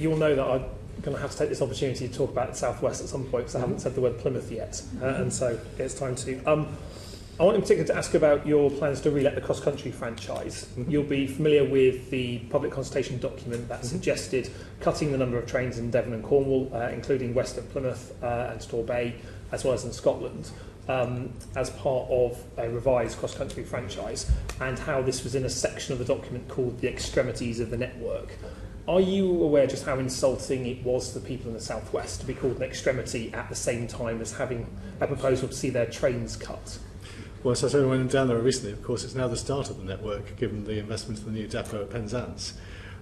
you'll know that I'm going to have to take this opportunity to talk about the South West at some point, because I haven't said the word Plymouth yet, and so it's time to. I want in particular to ask about your plans to relet the cross-country franchise. You'll be familiar with the public consultation document that suggested cutting the number of trains in Devon and Cornwall, including west of Plymouth and Store Bay, as well as in Scotland, as part of a revised cross-country franchise, and how this was in a section of the document called the extremities of the network. Are you aware just how insulting it was to people in the South West to be called an extremity at the same time as having a proposal to see their trains cut? Well, so I went down there recently. Of course, it's now the start of the network, given the investment in the new depot at Penzance.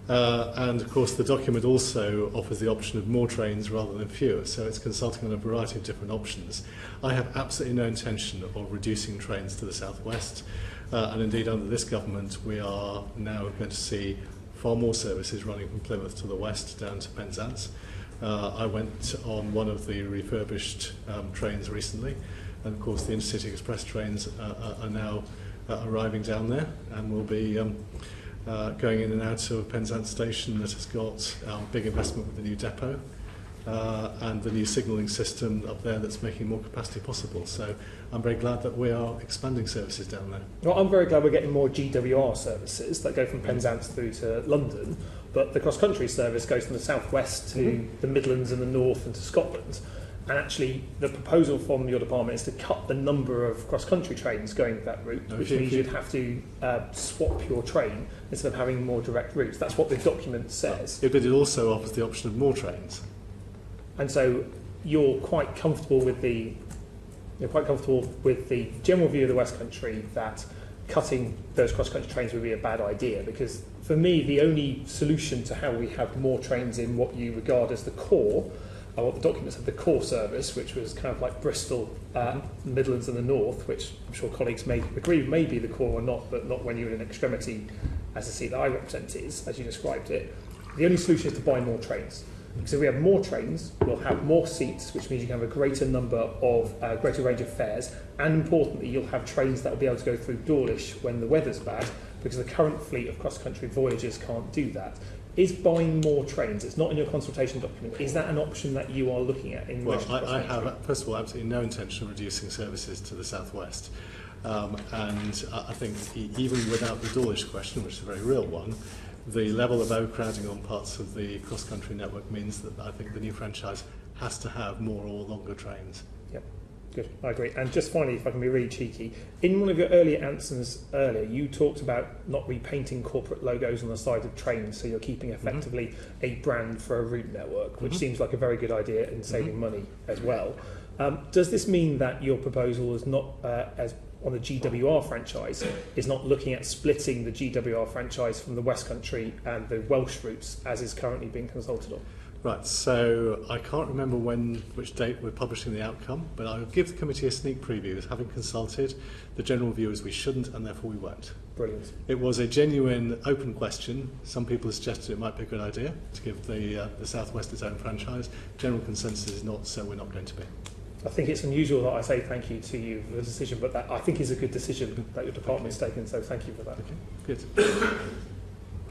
And of course, the document also offers the option of more trains rather than fewer, so it's consulting on a variety of different options. I have absolutely no intention of reducing trains to the South West, and indeed under this government we are now going to see far more services running from Plymouth to the west down to Penzance. I went on one of the refurbished trains recently, and of course the Intercity Express trains are now arriving down there, and will be going in and out of Penzance station that has got big investment with the new depot and the new signalling system up there that's making more capacity possible. So I'm very glad that we are expanding services down there. Well, I'm very glad we're getting more GWR services that go from Penzance through to London, but the cross-country service goes from the South West to the Midlands and the North and to Scotland. And actually, the proposal from your department is to cut the number of cross-country trains going that route, which means you'd have to swap your train instead of having more direct routes. That's what the document says. But it also offers the option of more trains. And so you're quite comfortable with the general view of the West Country that cutting those cross-country trains would be a bad idea, because for me, the only solution to how we have more trains in what you regard as the core, what the document said, the core service, which was kind of like Bristol, Midlands and the North, which I'm sure colleagues may agree may be the core or not, but not when you're in an extremity, as the seat that I represent is, as you described it. The only solution is to buy more trains. Because if we have more trains, we'll have more seats, which means you can have a greater number of, greater range of fares, and importantly, you'll have trains that will be able to go through Dawlish when the weather's bad, because the current fleet of cross-country voyagers can't do that. Is buying more trains, it's not in your consultation document, is that an option that you are looking at in relation to I have, first of all, absolutely no intention of reducing services to the South West. And I think even without the Dawlish question, which is a very real one, the level of overcrowding on parts of the cross-country network means that I think the new franchise has to have more or longer trains. Yep, good, I agree. And just finally, if I can be really cheeky, in one of your earlier answers earlier, you talked about not repainting corporate logos on the side of trains, so you're keeping effectively a brand for a route network, which seems like a very good idea in saving money as well. Does this mean that your proposal is not, as on the GWR franchise, is not looking at splitting the GWR franchise from the West Country and the Welsh routes as is currently being consulted on? Right, so I can't remember which date we're publishing the outcome, but I'll give the committee a sneak preview as having consulted. The general view is we shouldn't, and therefore we won't. Brilliant. It was a genuine open question. Some people suggested it might be a good idea to give the South West its own franchise. General consensus is not, so we're not going to be. I think it's unusual that I say thank you to you for the decision, but that I think is a good decision that your department has taken, so thank you for that. Okay, good.